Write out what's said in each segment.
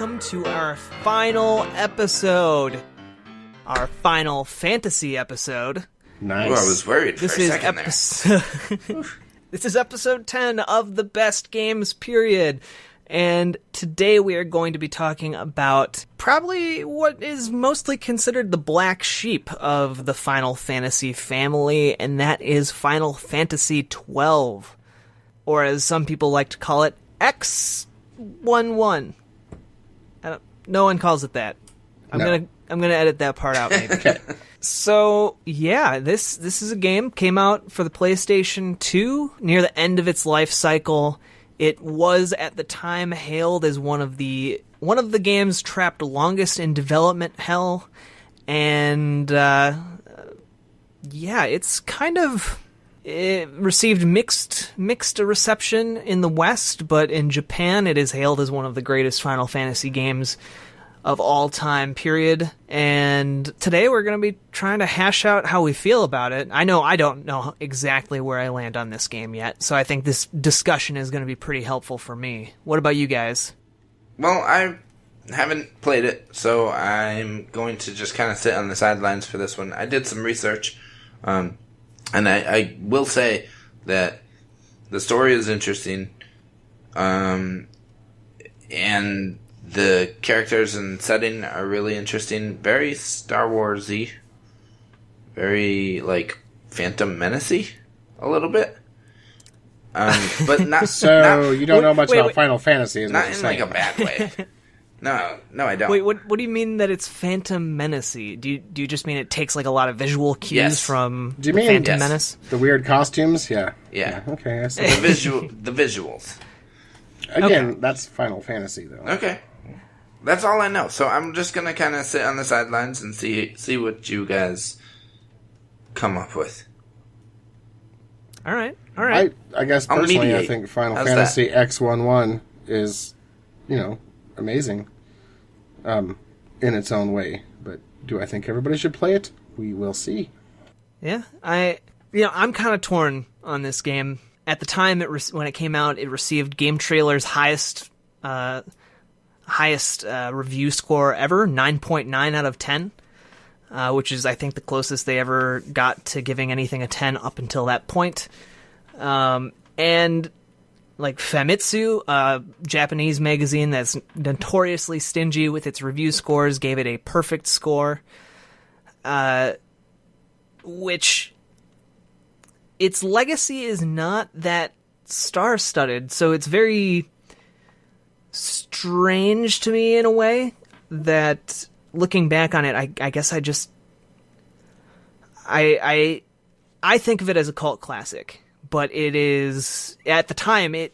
welcome to our final episode. Our final fantasy episode. Nice. Well, I was worried for a second there. This is episode 10 of the best games, period. And today we are going to be talking about probably what is mostly considered the black sheep of the Final Fantasy family, and that is Final Fantasy XII. Or as some people like to call it, XI. No one calls it that. I'm gonna edit that part out, maybe. Okay. So, yeah, this is a game, came out for the PlayStation 2 near the end of its life cycle. It was, at the time, hailed as one of the games trapped longest in development hell. And, it's kind of... It received mixed reception in the West, but in Japan it is hailed as one of the greatest Final Fantasy games of all time, period. And today we're going to be trying to hash out how we feel about it. I know I don't know exactly where I land on this game yet, so I think this discussion is going to be pretty helpful for me. What about you guys? Well, I haven't played it, so I'm going to just kind of sit on the sidelines for this one. I did some research, and I will say that the story is interesting, and the characters and setting are really interesting. Very Star Wars-y. Very, Phantom Menace-y, a little bit. But not... So, you don't know much about Final Fantasy, is not what you're in, saying. a bad way. No, I don't. Wait, what do you mean that it's Phantom Menace-y? Do you just mean it takes, a lot of visual cues from Do you mean Phantom Menace? The weird costumes? Yeah. Yeah. Okay, I see. The visuals. Again, that's Final Fantasy, though. Okay. That's all I know. So I'm just going to kind of sit on the sidelines and see what you guys come up with. All right. I guess personally, I think Final Fantasy XI is, amazing in its own way. But do I think everybody should play it? We will see. Yeah, I'm kind of torn on this game. At the time, when it came out, it received Game Trailer's highest review score ever, 9.9 out of 10, which is, I think, the closest they ever got to giving anything a 10 up until that point. And Famitsu, a Japanese magazine that's notoriously stingy with its review scores, gave it a perfect score, which its legacy is not that star-studded, so it's very strange to me in a way that, looking back on it, I guess I think of it as a cult classic, but it is, at the time, it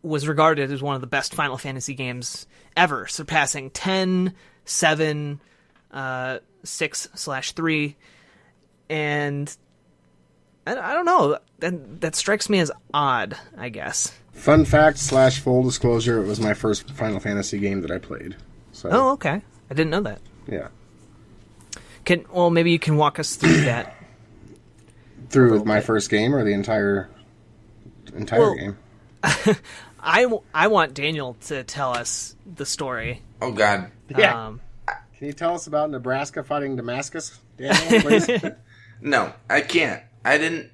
was regarded as one of the best Final Fantasy games ever, surpassing 10, 7, 6/3, and I don't know, that strikes me as odd, I guess. Fun fact / full disclosure, it was my first Final Fantasy game that I played. So, oh, okay. I didn't know that. Yeah. Maybe you can walk us through that. Through my first game or the entire game? I want Daniel to tell us the story. Oh, God. Yeah. Can you tell us about Nebraska fighting Damascus, Daniel, please? No, I can't. I didn't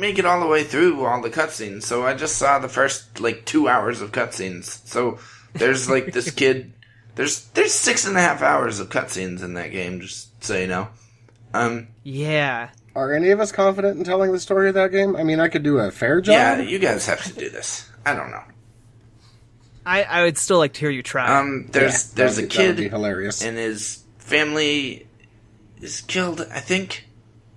make it all the way through all the cutscenes, so I just saw the first 2 hours of cutscenes. So there's this kid. There's 6.5 hours of cutscenes in that game, just so you know. Yeah. Are any of us confident in telling the story of that game? I mean, I could do a fair job. Yeah, you guys have to do this. I don't know. I would still like to hear you try. There's a kid, that would be hilarious, and his family is killed. I think.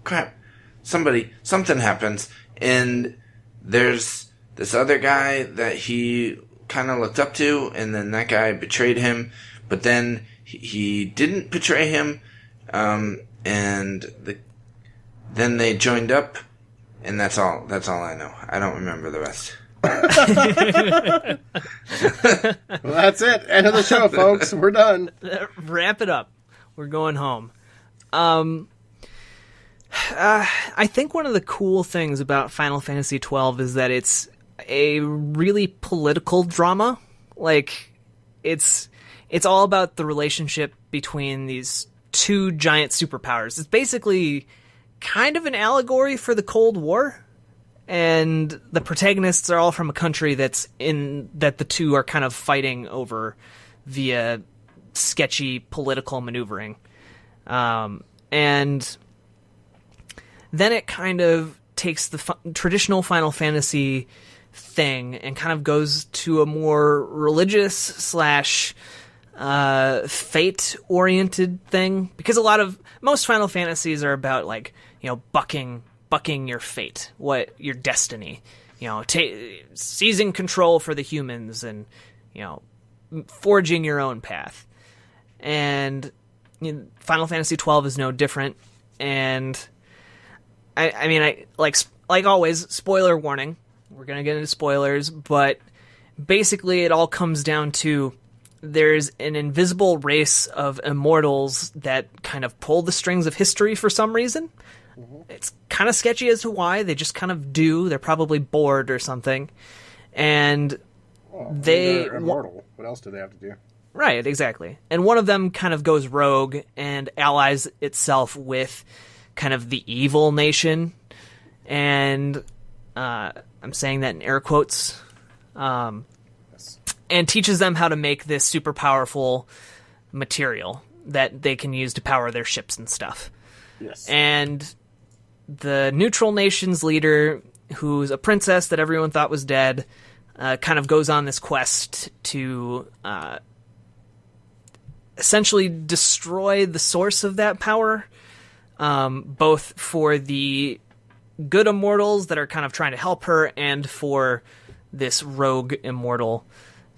Crap. Something happens, and there's this other guy that he kind of looked up to, and then that guy betrayed him, but then he didn't betray him, and then they joined up, and that's all I know. I don't remember the rest. Well, that's it. End of the show, folks. We're done. Wrap it up. We're going home. I think one of the cool things about Final Fantasy XII is that it's a really political drama. Like, it's all about the relationship between these two giant superpowers. It's basically kind of an allegory for the Cold War, and the protagonists are all from a country that the two are kind of fighting over via sketchy political maneuvering. And then it kind of takes the traditional Final Fantasy thing and kind of goes to a more religious / fate-oriented thing, because most Final Fantasies are about, like, you know, bucking your fate, your destiny, you know, seizing control for the humans, and, you know, forging your own path. And Final Fantasy XII is no different. And I mean, like always, spoiler warning. We're gonna get into spoilers, but basically it all comes down to there's an invisible race of immortals that kind of pull the strings of history for some reason. Mm-hmm. It's kind of sketchy as to why. They just kind of do. They're probably bored or something. And they're immortal. What else do they have to do? Right, exactly. And one of them kind of goes rogue and allies itself with kind of the evil nation. And I'm saying that in air quotes. And teaches them how to make this super powerful material that they can use to power their ships and stuff. Yes. And the neutral nation's leader, who's a princess that everyone thought was dead, kind of goes on this quest to essentially destroy the source of that power, both for the good immortals that are kind of trying to help her, and for this rogue immortal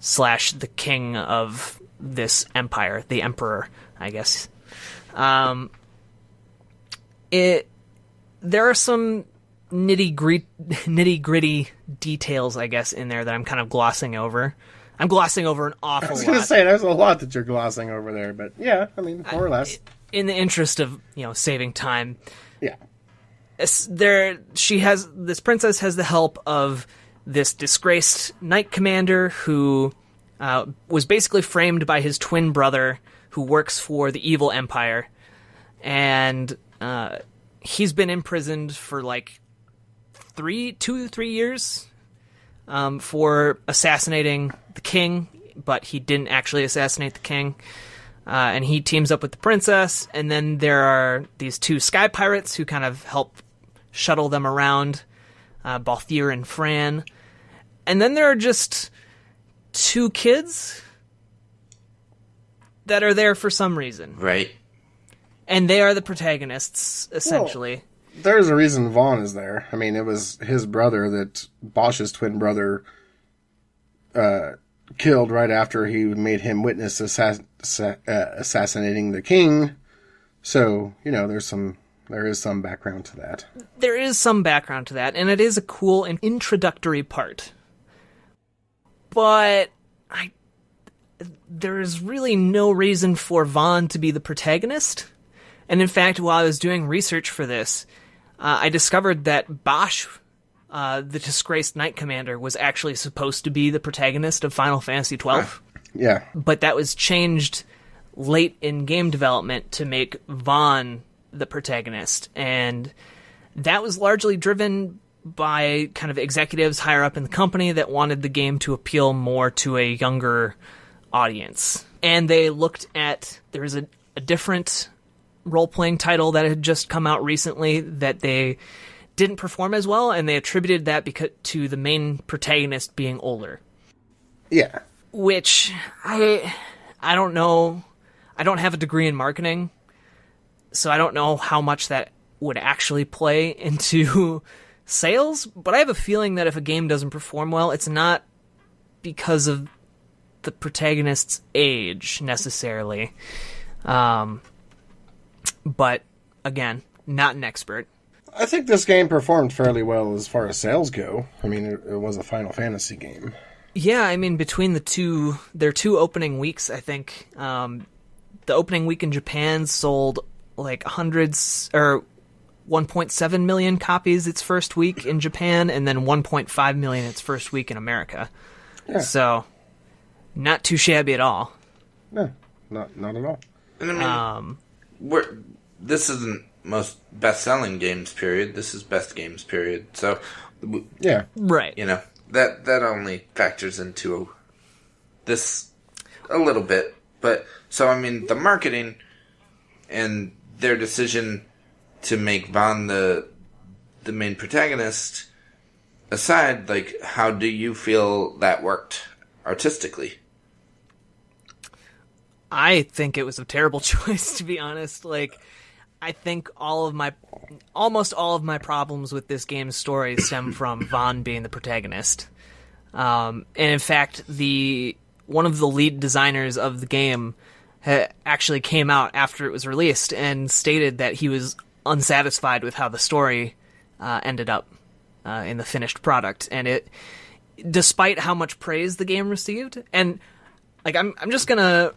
/ the king of this empire, the emperor, I guess. There are some nitty-gritty details, I guess, in there that I'm kind of glossing over. I'm glossing over an awful lot. I was going to say, there's a lot that you're glossing over there, but yeah, I mean, more or less. In the interest of, you know, saving time. Yeah. This princess has the help of this disgraced knight commander who was basically framed by his twin brother, who works for the evil empire. And he's been imprisoned for like 2 to 3 years for assassinating the king, but he didn't actually assassinate the king. And he teams up with the princess, and then there are these 2 sky pirates who kind of help shuttle them around, Balthier and Fran. And then there are just 2 kids that are there for some reason. Right. And they are the protagonists, essentially. Well, there's a reason Vaughn is there. I mean, it was his brother that Bosch's twin brother killed right after he made him witness assassinating the king. So, you know, there is some background to that. There is some background to that, and it is a cool and introductory part. But there is really no reason for Vaughn to be the protagonist. And in fact, while I was doing research for this, I discovered that Bosch, the disgraced knight commander, was actually supposed to be the protagonist of Final Fantasy XII. Yeah. But that was changed late in game development to make Vaughn the protagonist. And that was largely driven by kind of executives higher up in the company that wanted the game to appeal more to a younger audience. And they looked at, there was a different role-playing title that had just come out recently that they didn't perform as well, and they attributed that to the main protagonist being older. Yeah. Which, I don't know. I don't have a degree in marketing, so I don't know how much that would actually play into sales, but I have a feeling that if a game doesn't perform well, it's not because of the protagonist's age, necessarily. But, again, not an expert. I think this game performed fairly well as far as sales go. I mean, it was a Final Fantasy game. Yeah, I mean, between their 2 opening weeks, I think, the opening week in Japan sold like 1.7 million copies its first week in Japan, and then 1.5 million its first week in America. Yeah. So, Not too shabby at all. No, not at all. And I mean, this isn't most best-selling games period. This is best games period. So, yeah, right. You know, that only factors into this a little bit. But so I mean, the marketing and their decision to make Vaughn the main protagonist aside, like, how do you feel that worked artistically? I think it was a terrible choice, to be honest. Like, I think almost all of my problems with this game's story stem from Vaughn being the protagonist. And in fact, one of the lead designers of the game actually came out after it was released and stated that he was unsatisfied with how the story ended up in the finished product. And despite how much praise the game received, and like I'm just gonna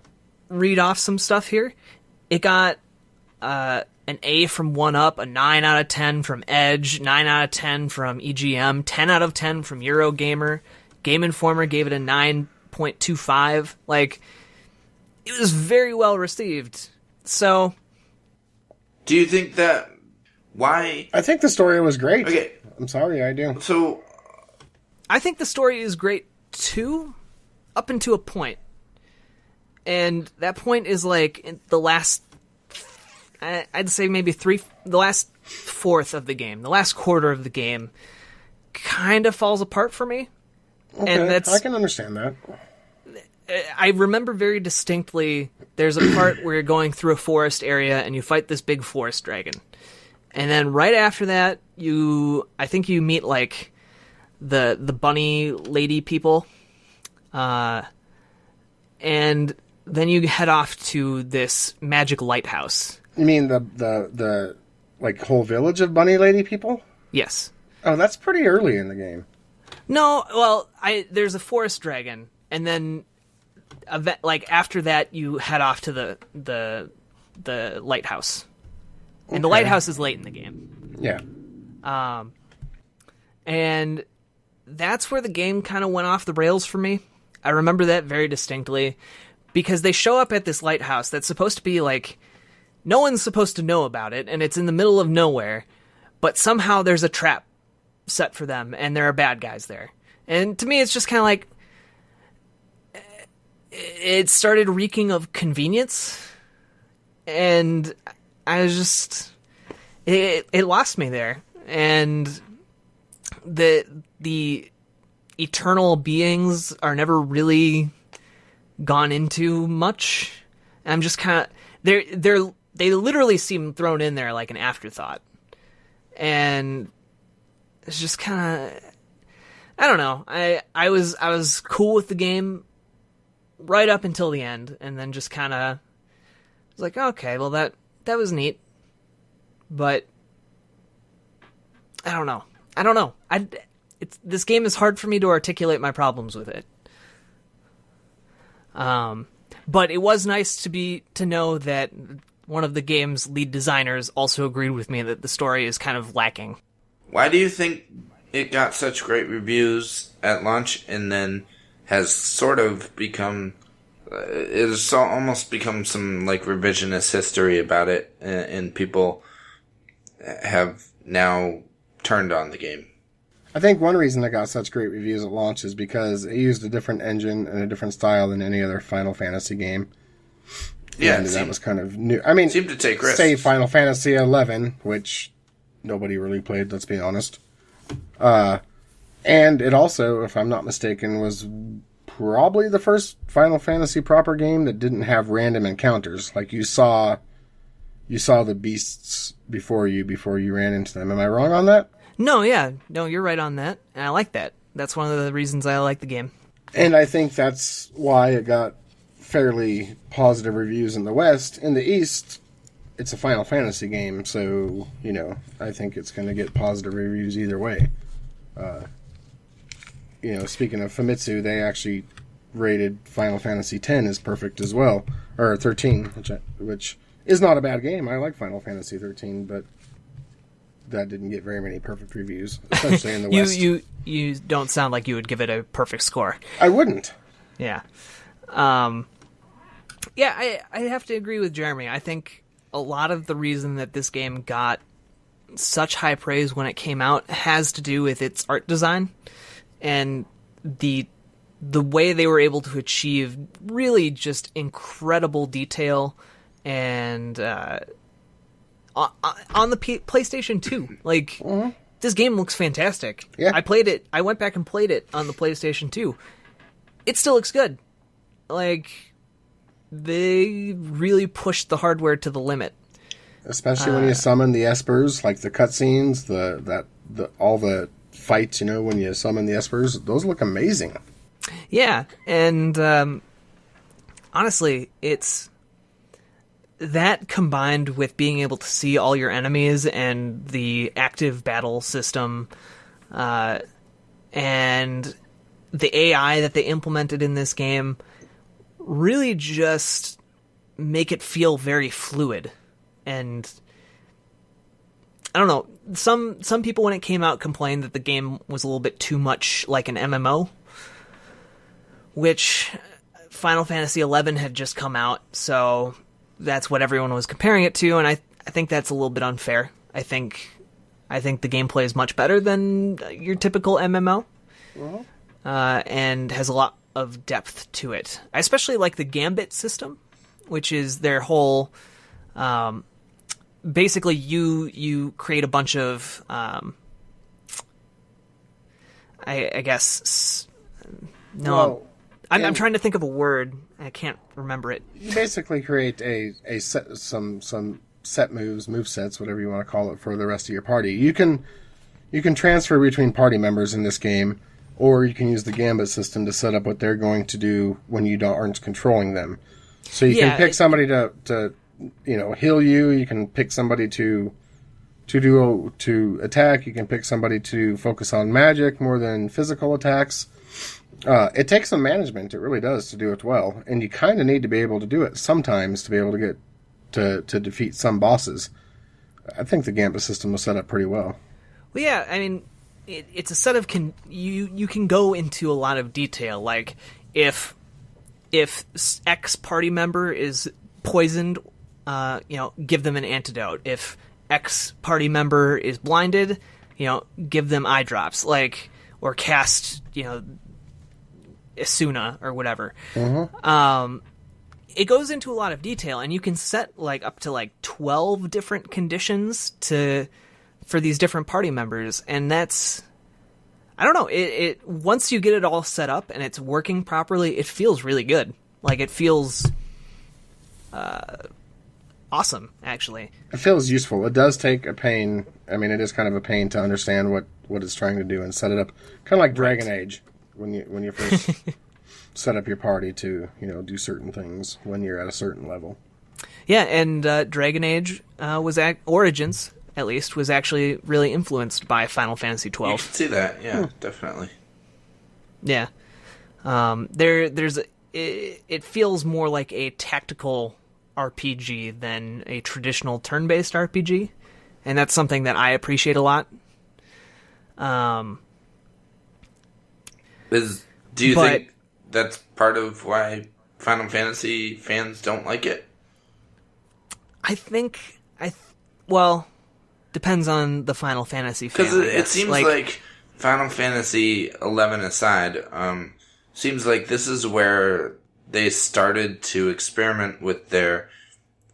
read off some stuff here. It got an A from 1UP, a 9 out of 10 from Edge, 9 out of 10 from EGM, 10 out of 10 from Eurogamer. Game Informer gave it a 9.25. Like, it was very well received. So, do you think that... Why? I think the story was great. Okay. I'm sorry, I do. So, I think the story is great, too, up until a point. And that point is, like, in the last... I'd say maybe the last fourth of the game. The last quarter of the game kind of falls apart for me. Okay, and I can understand that. I remember very distinctly there's a part where you're going through a forest area and you fight this big forest dragon. And then right after that, I think you meet, like, the bunny lady people. And then you head off to this magic lighthouse. You mean the like whole village of bunny lady people? Yes. Oh, that's pretty early in the game. No, well, there's a forest dragon, and then like after that you head off to the lighthouse. And the lighthouse is late in the game. Yeah. And that's where the game kind of went off the rails for me. I remember that very distinctly because they show up at this lighthouse that's supposed to be like, no one's supposed to know about it, and it's in the middle of nowhere, but somehow there's a trap set for them, and there are bad guys there. And to me, it's just kind of like, it started reeking of convenience, and I was just, it lost me there. And the eternal beings are never really gone into much. And I'm just kind of, they literally seem thrown in there like an afterthought. And it's just kind of, I don't know. I was cool with the game right up until the end, and then just kind of was like, okay, well that was neat, but I don't know. This game is hard for me to articulate my problems with it. But it was nice to know that one of the game's lead designers also agreed with me that the story is kind of lacking. Why do you think it got such great reviews at launch and then has sort of become... it has almost become some like revisionist history about it, and people have now turned on the game? I think one reason it got such great reviews at launch is because it used a different engine and a different style than any other Final Fantasy game. Yeah, that was kind of new. I mean, seemed to take risks. Say Final Fantasy XI, which nobody really played, let's be honest. And it also, if I'm not mistaken, was probably the first Final Fantasy proper game that didn't have random encounters. Like you saw the beasts before you ran into them. Am I wrong on that? No, you're right on that, and I like that. That's one of the reasons I like the game. And I think that's why it got fairly positive reviews in the West. In the East, it's a Final Fantasy game, so, I think it's going to get positive reviews either way. Speaking of Famitsu, they actually rated Final Fantasy X as perfect as well, or 13, which is not a bad game. I like Final Fantasy 13, but that didn't get very many perfect reviews, especially in the West. You don't sound like you would give it a perfect score. I wouldn't. Yeah. Yeah, I have to agree with Jeremy. I think a lot of the reason that this game got such high praise when it came out has to do with its art design and the way they were able to achieve really just incredible detail and on the PlayStation 2. Like, this game looks fantastic. Yeah. I played it. I went back and played it on the PlayStation 2. It still looks good. Like, they really pushed the hardware to the limit. Especially when you summon the espers, like the cutscenes, all the fights, when you summon the espers, those look amazing. Yeah, and honestly, it's that combined with being able to see all your enemies and the active battle system, and the AI that they implemented in this game really just make it feel very fluid. And I don't know, some people when it came out complained that the game was a little bit too much like an MMO, which Final Fantasy XI had just come out, so that's what everyone was comparing it to, and I think that's a little bit unfair. I think the gameplay is much better than your typical MMO, and has a lot of depth to it. I especially like the Gambit system, which is their whole... basically, you create a bunch of, I guess... No, well, I'm trying to think of a word. I can't remember it. You basically create a set, some set move sets, whatever you want to call it, for the rest of your party. You can transfer between party members in this game, or you can use the Gambit system to set up what they're going to do when you aren't controlling them. So you can pick somebody to heal you. You can pick somebody to attack. You can pick somebody to focus on magic more than physical attacks. It takes some management, it really does, to do it well, and you kind of need to be able to do it sometimes to be able to get to defeat some bosses. I think the Gambit system was set up pretty well. Well, yeah, I mean, it's a set of you can go into a lot of detail, like if X party member is poisoned, give them an antidote. If X party member is blinded, give them eye drops, or cast, Asuna or whatever. It goes into a lot of detail, and you can set up to 12 different conditions for these different party members, and that's, I don't know, it once you get it all set up and it's working properly, it feels really good. It feels awesome, actually. It feels useful. It does take a pain. I mean, it is kind of a pain to understand what it's trying to do and set it up, kind of like Dragon Age. When you first set up your party to do certain things when you're at a certain level. Yeah, and Dragon Age Origins at least was actually really influenced by Final Fantasy XII. You can see that, yeah, definitely. Yeah, it feels more like a tactical RPG than a traditional turn-based RPG, and that's something that I appreciate a lot. Do you think that's part of why Final Fantasy fans don't like it? I think, depends on the Final Fantasy fan. Because it seems like Final Fantasy XI aside, seems like this is where they started to experiment with their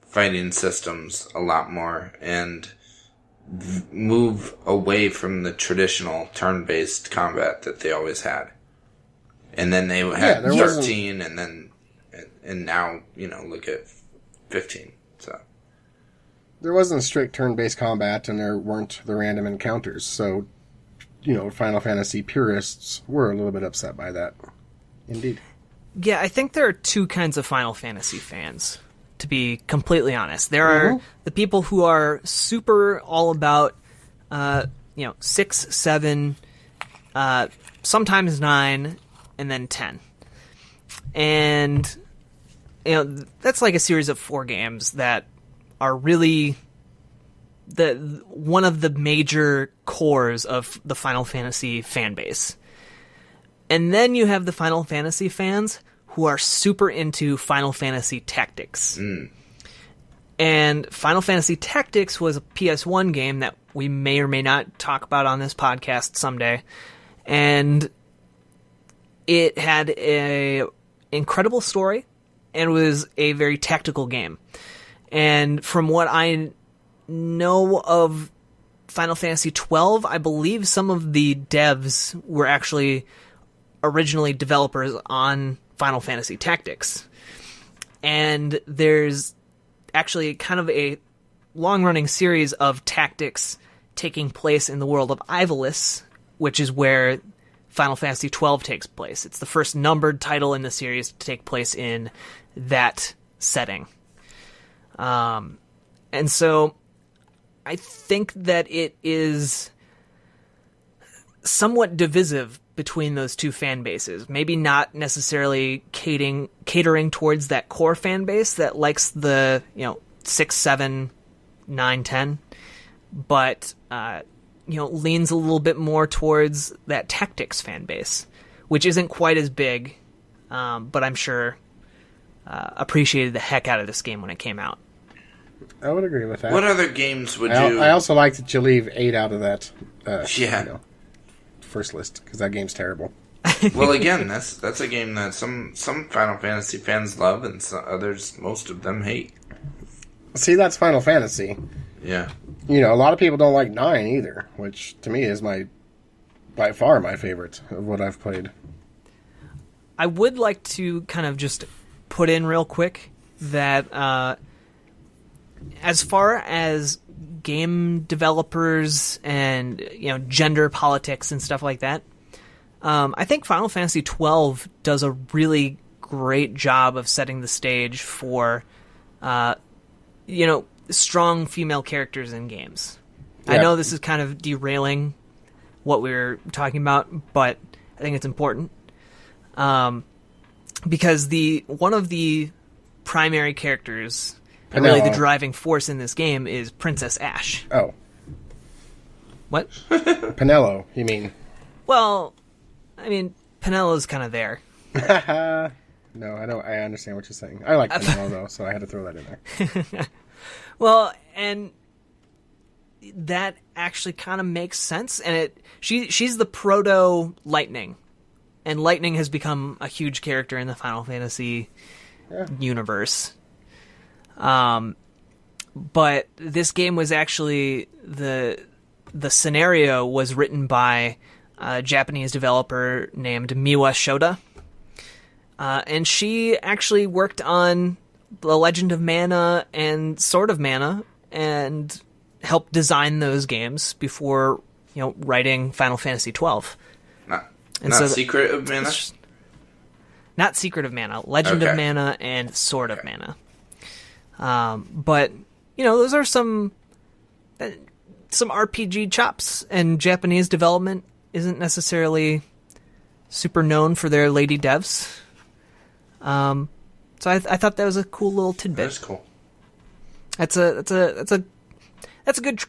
fighting systems a lot more and move away from the traditional turn-based combat that they always had. And then they had 13, and now, look at 15. So there wasn't strict turn-based combat, and there weren't the random encounters. So, Final Fantasy purists were a little bit upset by that. Indeed. Yeah, I think there are two kinds of Final Fantasy fans, to be completely honest. There are the people who are super all about, 6, 7, sometimes 9, and then 10. And, that's like a series of 4 games that are really one of the major cores of the Final Fantasy fan base. And then you have the Final Fantasy fans who are super into Final Fantasy Tactics. And Final Fantasy Tactics was a PS1 game that we may or may not talk about on this podcast someday. And it had a incredible story and was a very tactical game. And from what I know of Final Fantasy XII, I believe some of the devs were actually originally developers on Final Fantasy Tactics. And there's actually kind of a long-running series of tactics taking place in the world of Ivalice, which is where Final Fantasy XII takes place. It's the first numbered title in the series to take place in that setting. And so I think that it is somewhat divisive between those two fan bases. Maybe not necessarily catering towards that core fan base that likes the 6, 7, 9, 10, but leans a little bit more towards that tactics fan base, which isn't quite as big, but I'm sure appreciated the heck out of this game when it came out. I would agree with that. What other games would you... I also like that you leave 8 out of that first list, because that game's terrible. Well, again, that's a game that some Final Fantasy fans love, and others, most of them, hate. See, that's Final Fantasy. Yeah. A lot of people don't like 9 either, which to me is by far my favorite of what I've played. I would like to kind of just put in real quick that as far as game developers and gender politics and stuff like that, I think Final Fantasy XII does a really great job of setting the stage for strong female characters in games. Yeah. I know this is kind of derailing what we were talking about, but I think it's important. Because one of the primary characters, and really the driving force in this game, is Princess Ash. Oh. What? Penelo, you mean? Well, I mean, Penelo's kind of there. No, I don't. I understand what you're saying. I like Penelo, though, so I had to throw that in there. Well, and that actually kind of makes sense. And she's the proto Lightning. And Lightning has become a huge character in the Final Fantasy universe. But this game was actually the scenario was written by a Japanese developer named Miwa Shoda. And she actually worked on The Legend of Mana and Sword of Mana and helped design those games before, writing Final Fantasy XII. Not Secret of Mana? Not Secret of Mana. Legend of Mana and Sword of Mana. But, those are some RPG chops, and Japanese development isn't necessarily super known for their lady devs. So I thought that was a cool little tidbit. That's cool. That's a good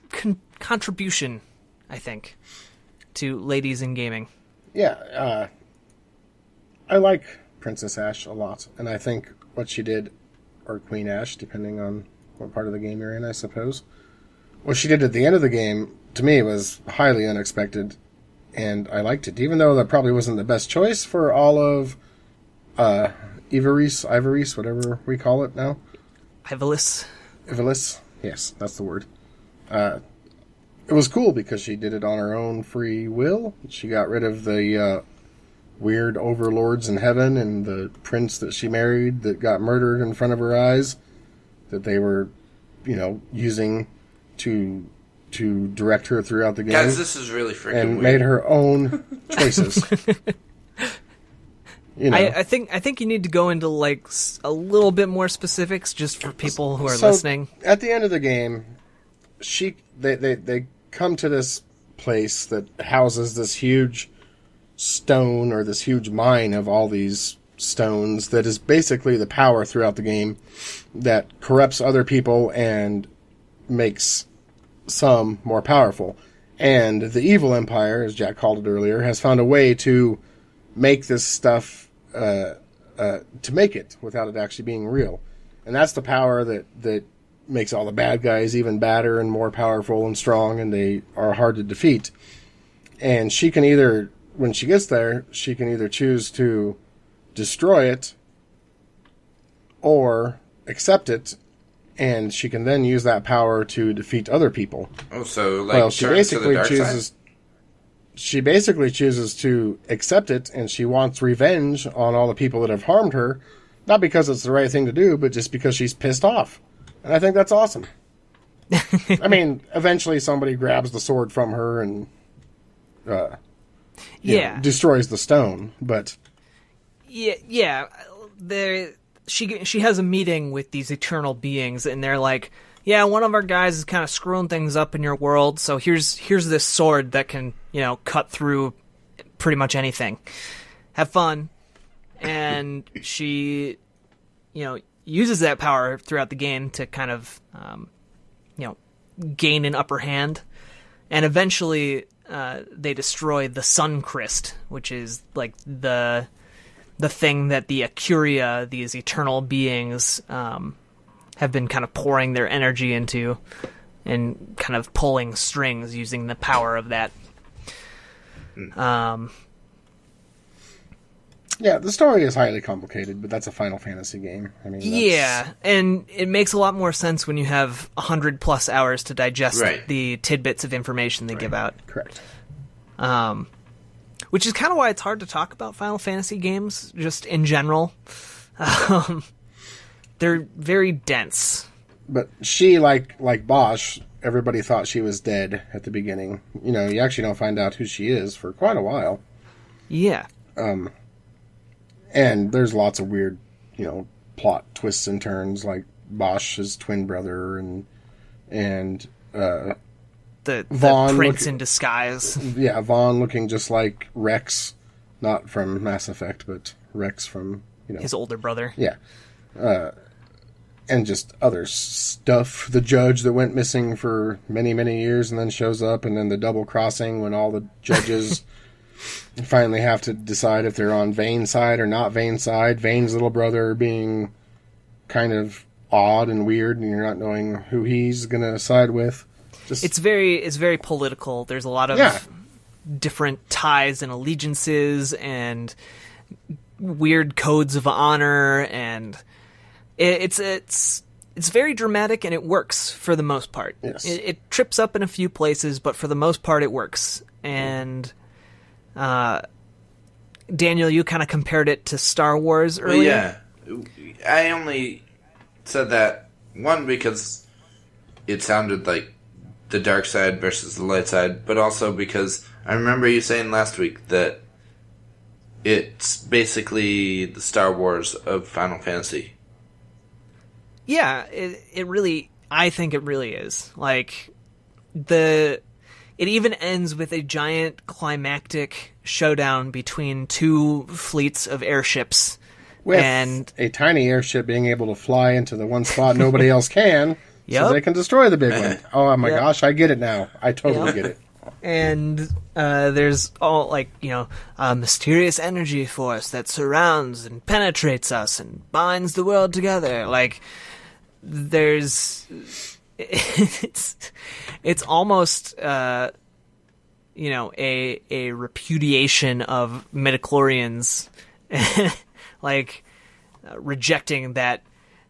contribution, I think, to ladies in gaming. Yeah, I like Princess Ash a lot, and I think what she did, or Queen Ash, depending on what part of the game you're in, I suppose, what she did at the end of the game, to me, was highly unexpected, and I liked it, even though that probably wasn't the best choice for all of Ivalice, whatever we call it now. Ivalice, yes, that's the word. It was cool because she did it on her own free will. She got rid of the weird overlords in heaven and the prince that she married that got murdered in front of her eyes, that they were, using to direct her throughout the game. Guys, this is really freaking and weird. Made her own choices. I think you need to go into a little bit more specifics just for people who are listening. At the end of the game, they come to this place that houses this huge stone, or this huge mine of all these stones, that is basically the power throughout the game that corrupts other people and makes some more powerful. And the evil empire, as Jack called it earlier, has found a way to make this stuff to make it without it actually being real. And that's the power that makes all the bad guys even badder and more powerful and strong, and they are hard to defeat. And she can either, when she gets there, she can either choose to destroy it or accept it, and she can then use that power to defeat other people. Oh, so like she basically chooses. Side? She basically chooses to accept it, and she wants revenge on all the people that have harmed her, not because it's the right thing to do, but just because she's pissed off. And I think that's awesome. I mean, eventually somebody grabs the sword from her and destroys the stone, but yeah. She has a meeting with these eternal beings, and they're like, yeah, one of our guys is kind of screwing things up in your world, so here's this sword that can, cut through pretty much anything. Have fun. And she, uses that power throughout the game to kind of, gain an upper hand. And eventually, they destroy the Sun Crest, which is like the thing that the Acuria, these eternal beings, have been kind of pouring their energy into and kind of pulling strings using the power of that. Yeah, the story is highly complicated, but that's a Final Fantasy game. I mean, yeah, and it makes a lot more sense when you have 100+ hours to digest the tidbits of information they give out. Correct. Which is kind of why it's hard to talk about Final Fantasy games, just in general. They're very dense. But she, like Bosch, everybody thought she was dead at the beginning. You actually don't find out who she is for quite a while. Yeah. And there's lots of weird, plot twists and turns, like Bosch's twin brother and the Vaughn prince in disguise. Yeah, Vaughn looking just like Rex, not from Mass Effect, but Rex from, his older brother. Yeah. And just other stuff. The judge that went missing for many, many years and then shows up, and then the double crossing when all the judges finally have to decide if they're on Vane's side or not Vane's side. Vane's little brother being kind of odd and weird, and you're not knowing who he's going to side with. It's very political. There's a lot of different ties and allegiances and weird codes of honor, and it's very dramatic, and it works for the most part. Yes. It trips up in a few places, but for the most part it works. And Daniel, you kind of compared it to Star Wars earlier. Well, yeah, I only said that one because it sounded like the dark side versus the light side, but also because I remember you saying last week that it's basically the Star Wars of Final Fantasy. Yeah, it really, I think it really is. Like, it even ends with a giant climactic showdown between two fleets of airships. With a tiny airship being able to fly into the one spot nobody else can, so they can destroy the big one. Oh my gosh, I get it now. I totally get it. And there's all, a mysterious energy force that surrounds and penetrates us and binds the world together. Like, there's... It's almost, a repudiation of midichlorians, rejecting that,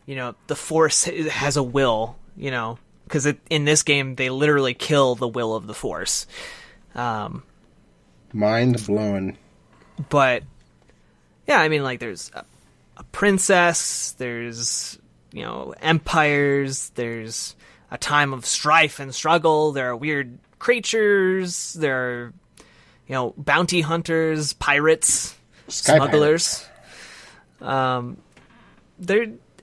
the Force has a will, because in this game they literally kill the will of the Force. Mind blowing. But yeah, I mean, there's a princess, there's empires, there's a time of strife and struggle, there are weird creatures, there are bounty hunters, pirates, smugglers.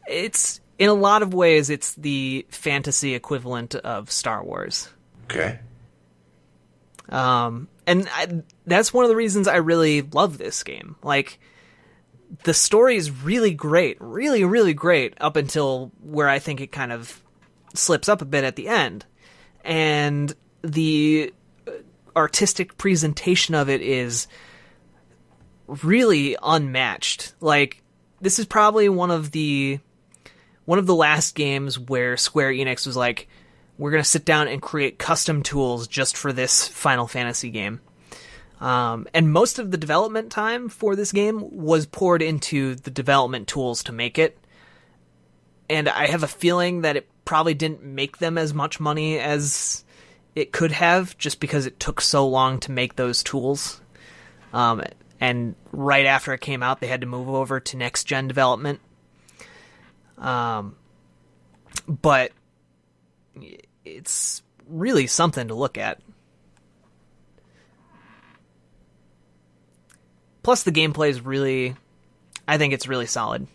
It's in a lot of ways it's the fantasy equivalent of Star Wars. Okay. That's one of the reasons I really love this game. The story is really great, really, really great up until where I think it kind of slips up a bit at the end. And the artistic presentation of it is really unmatched. this is probably one of the last games where Square Enix was like, we're going to sit down and create custom tools just for this Final Fantasy game. And most of the development time for this game was poured into the development tools to make it. And I have a feeling that it probably didn't make them as much money as it could have, just because it took so long to make those tools. And right after it came out, they had to move over to next-gen development. But it's really something to look at. Plus, the gameplay is really... I think it's really solid.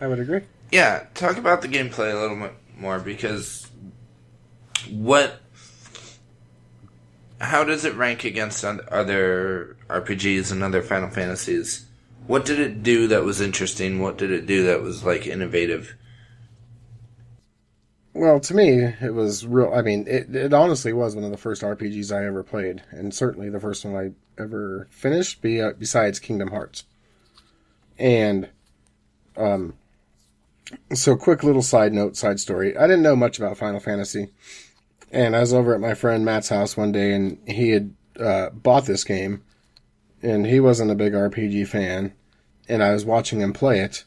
I would agree. Yeah, talk about the gameplay a little bit more, because how does it rank against other RPGs and other Final Fantasies? What did it do that was interesting? What did it do that was, like, innovative? Well, to me, it was real. I mean, it honestly was one of the first RPGs I ever played, and certainly the first one I ever finished, besides Kingdom Hearts. And, so quick little side story. I didn't know much about Final Fantasy, and I was over at my friend Matt's house one day, and he had bought this game, and he wasn't a big RPG fan, and I was watching him play it.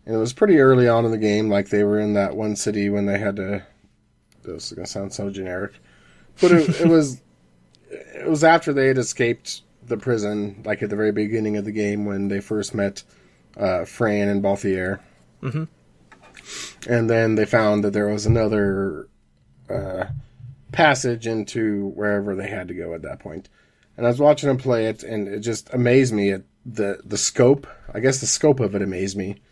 And it was pretty early on in the game, like they were in that one city when they had to... This is going to sound so generic. But it was after they had escaped the prison, like at the very beginning of the game when they first met Fran and Balthier. Mm-hmm. And then they found that there was another passage into wherever they had to go at that point. And I was watching him play it, and it just amazed me at the scope. I guess the scope of it amazed me.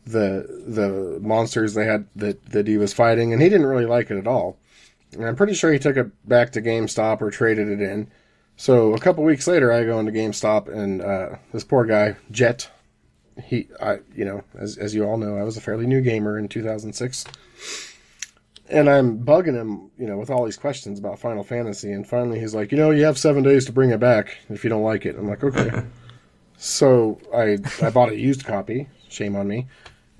The monsters they had that he was fighting, and he didn't really like it at all. And I'm pretty sure he took it back to GameStop or traded it in. So a couple weeks later, I go into GameStop, and this poor guy, Jet, as you all know, I was a fairly new gamer in 2006. And I'm bugging him, with all these questions about Final Fantasy, and finally he's like, you have 7 days to bring it back if you don't like it. I'm like, okay. So I bought a used copy, shame on me,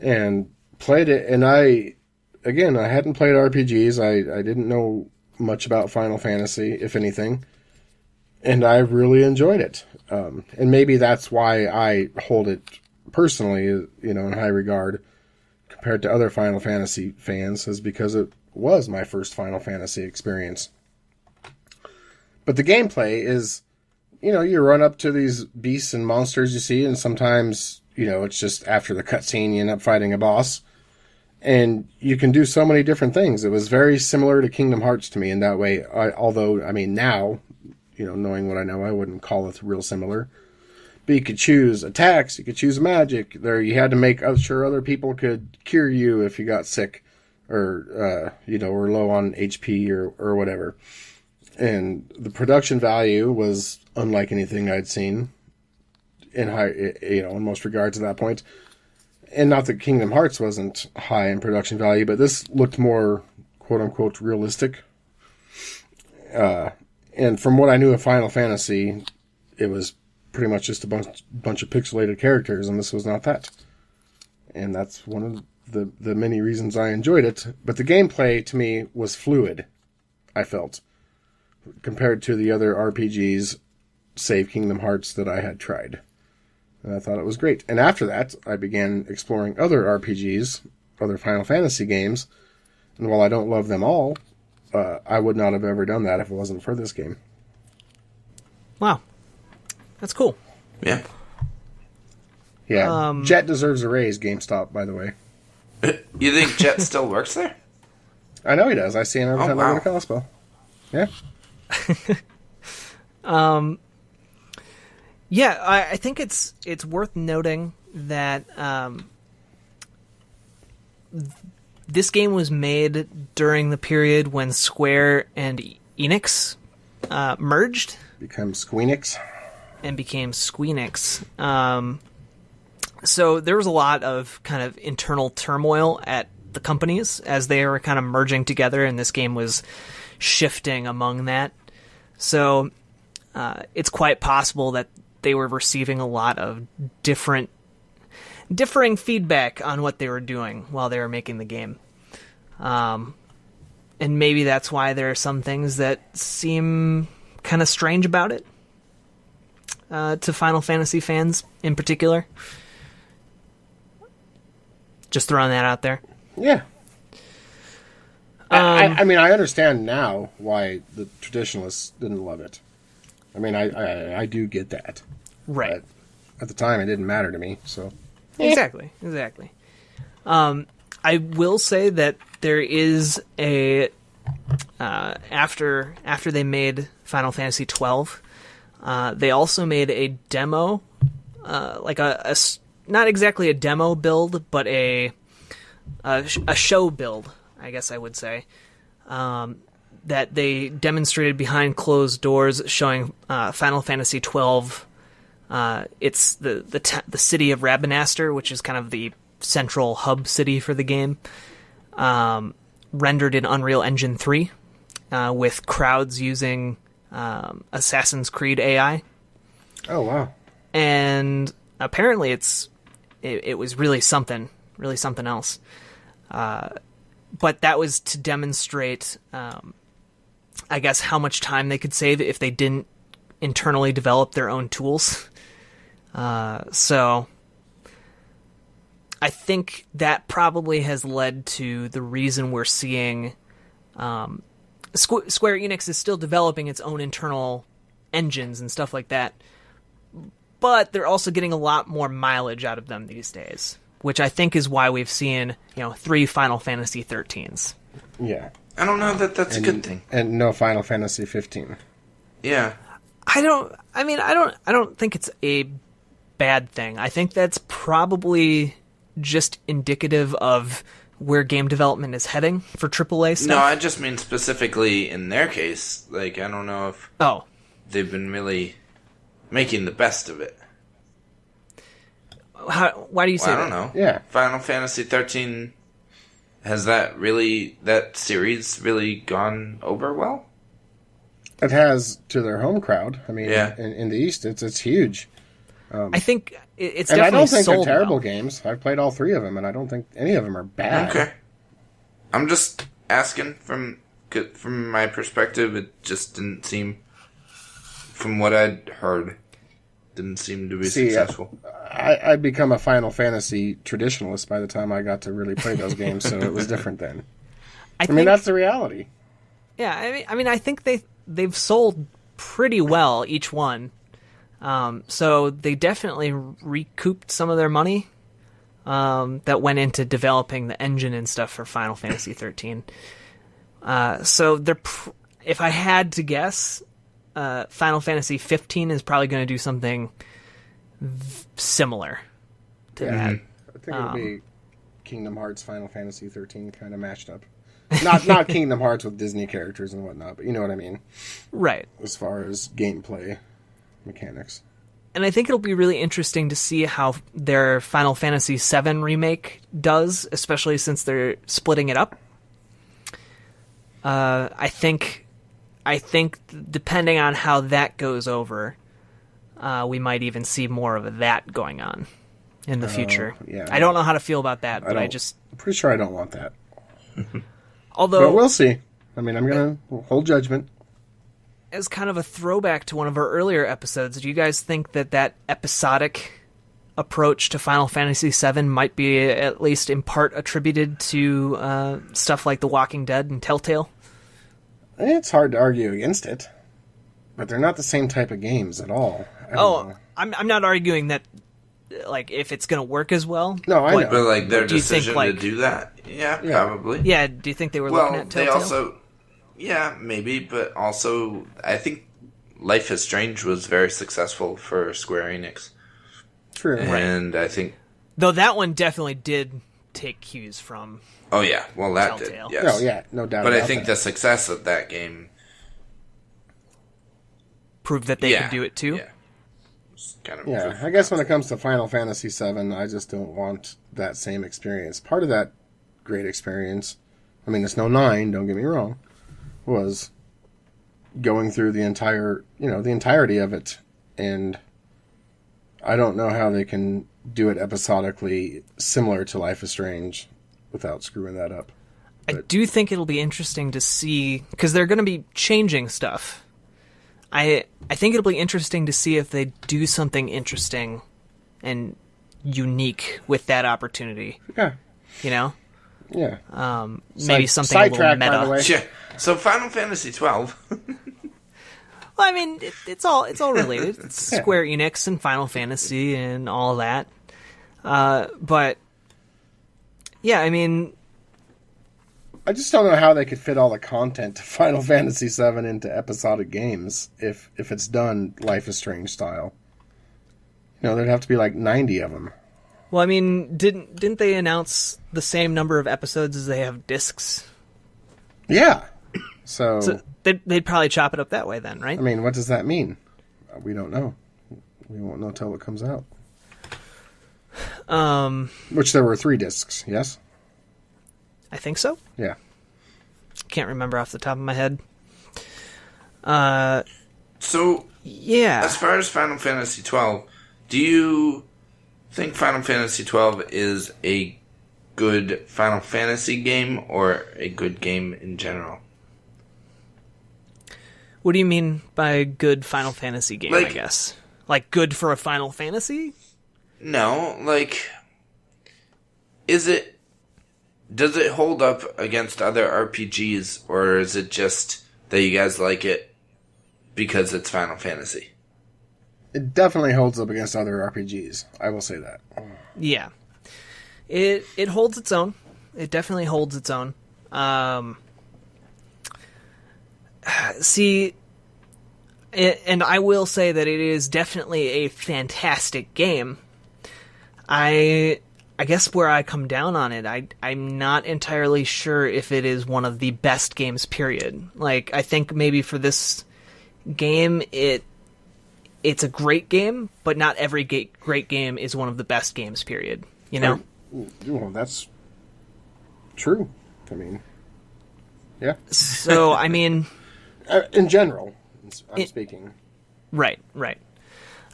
and played it, and I hadn't played RPGs, I didn't know much about Final Fantasy, if anything, and I really enjoyed it. And maybe that's why I hold it personally, in high regard compared to other Final Fantasy fans, is because it was my first Final Fantasy experience. But the gameplay is, you run up to these beasts and monsters you see, and sometimes, it's just after the cutscene you end up fighting a boss. And you can do so many different things. It was very similar to Kingdom Hearts to me in that way. Although, now, knowing what I know, I wouldn't call it real similar. But you could choose attacks, you could choose magic. There, you had to make sure other people could cure you if you got sick, or were low on HP or whatever. And the production value was unlike anything I'd seen in most regards at that point. And not that Kingdom Hearts wasn't high in production value, but this looked more quote-unquote realistic. And from what I knew of Final Fantasy, it was pretty much just a bunch of pixelated characters, and this was not that. And that's one of the many reasons I enjoyed it. But the gameplay, to me, was fluid, I felt, compared to the other RPGs, save Kingdom Hearts, that I had tried. And I thought it was great. And after that, I began exploring other RPGs, other Final Fantasy games, and while I don't love them all, I would not have ever done that if it wasn't for this game. Wow. That's cool. Yeah. Yeah. Jet deserves a raise, GameStop, by the way. You think Jet still works there? I know he does. I see him every time I go to Kalispell. Yeah. Yeah, I think it's worth noting that this game was made during the period when Square and Enix merged. Became Squeenix. And became Squeenix. So there was a lot of kind of internal turmoil at the companies as they were kind of merging together, and this game was shifting among that. So it's quite possible that they were receiving a lot of different... differing feedback on what they were doing while they were making the game. And maybe that's why there are some things that seem kind of strange about it, to Final Fantasy fans in particular. Just throwing that out there. Yeah. I mean, I understand now why the traditionalists didn't love it. I mean, I do get that. Right. But at the time, it didn't matter to me, so... Exactly. I will say that there is a... after they made Final Fantasy XII, they also made a demo, like a not exactly a demo build, but a show build, I guess I would say, that they demonstrated behind closed doors, showing Final Fantasy XII. It's the city of Rabanastre, which is kind of the central hub city for the game, rendered in Unreal Engine 3, with crowds using Assassin's Creed AI. Oh wow! And apparently, it was really something else. But that was to demonstrate, I guess, how much time they could save if they didn't internally develop their own tools. So I think that probably has led to the reason we're seeing Square Enix is still developing its own internal engines and stuff like that, but they're also getting a lot more mileage out of them these days, which I think is why we've seen, 3 Final Fantasy 13s. Yeah. I don't know that that's a good thing. And no Final Fantasy 15. Yeah. I don't think it's a bad thing. I think that's probably just indicative of where game development is heading for AAA stuff. No, I just mean specifically in their case. Like, I don't know if they've been really making the best of it. Why do you say that? I don't know. Yeah. Final Fantasy 13, has that series really gone over well? It has to their home crowd. I mean, yeah. in the East, it's huge. I think it's and definitely I don't think sold they're terrible well. Games. I've played all 3 of them, and I don't think any of them are bad. Okay. I'm just asking from my perspective. It just didn't seem, from what I'd heard, didn't seem to be successful. I'd become a Final Fantasy traditionalist by the time I got to really play those games, so it was different then. I mean, that's the reality. Yeah, I mean, I think they've sold pretty well, each one. So they definitely recouped some of their money that went into developing the engine and stuff for Final Fantasy 13. So if I had to guess, Final Fantasy 15 is probably going to do something similar to that. I think it'll be Kingdom Hearts, Final Fantasy 13 kind of mashed up. Not Kingdom Hearts with Disney characters and whatnot, but you know what I mean. Right. As far as gameplay mechanics. And I think it'll be really interesting to see how their Final Fantasy VII remake does, especially since they're splitting it up. I think depending on how that goes over, we might even see more of that going on in the future. Yeah, I don't know how to feel about that, but I'm pretty sure I don't want that. Although, but we'll see. I mean, I'm going to hold judgment. As kind of a throwback to one of our earlier episodes, do you guys think that episodic approach to Final Fantasy VII might be at least in part attributed to stuff like The Walking Dead and Telltale? It's hard to argue against it, but they're not the same type of games at all. I'm not arguing that, like, if it's going to work as well. No, I know. But, like, their decision to do that? Yeah, probably. Yeah, do you think they were looking at Telltale? They also... Yeah, maybe, but also, I think Life is Strange was very successful for Square Enix. True. And I think... Though that one definitely did take cues from... Oh, yeah. Well, that Telltale. did, yes. No, yeah, no doubt But about I think the success of that game... proved that they could do it, too? Yeah. Kind of I guess when it comes to Final Fantasy VII, I just don't want that same experience. Part of that great experience, I mean, it's no 9, don't get me wrong, was going through the entirety of it, and I don't know how they can do it episodically, similar to Life is Strange, without screwing that up. I do think it'll be interesting to see, because they're going to be changing stuff. I think it'll be interesting to see if they do something interesting and unique with that opportunity. Yeah. You know? Yeah. Maybe something a little meta. By the way. Yeah. So Final Fantasy 12. Well, I mean, it's all related. It's Square Enix and Final Fantasy and all that. But yeah, I mean, I just don't know how they could fit all the content to Final Fantasy VII into episodic games if it's done Life is Strange style. You know, there'd have to be like 90 of them. Well, I mean, didn't they announce the same number of episodes as they have discs? Yeah. So they'd probably chop it up that way then, right? I mean, what does that mean? We don't know. We won't know till it comes out. Which there were 3 discs, yes? I think so. Yeah. Can't remember off the top of my head. So, yeah. As far as Final Fantasy 12, do you think Final Fantasy 12 is a good Final Fantasy game or a good game in general? What do you mean by good Final Fantasy game, Like, I guess? Like good for a Final Fantasy? No, like, does it hold up against other RPGs, or is it just that you guys like it because it's Final Fantasy? It definitely holds up against other RPGs. I will say that. Yeah. It holds its own. It definitely holds its own. See, and I will say that it is definitely a fantastic game. I guess where I come down on it, I'm not entirely sure if it is one of the best games, period. Like, I think maybe for this game, it's a great game, but not every great game is one of the best games, period. You know? Well, that's true. I mean, yeah. So, I mean... in general, I'm speaking. Right.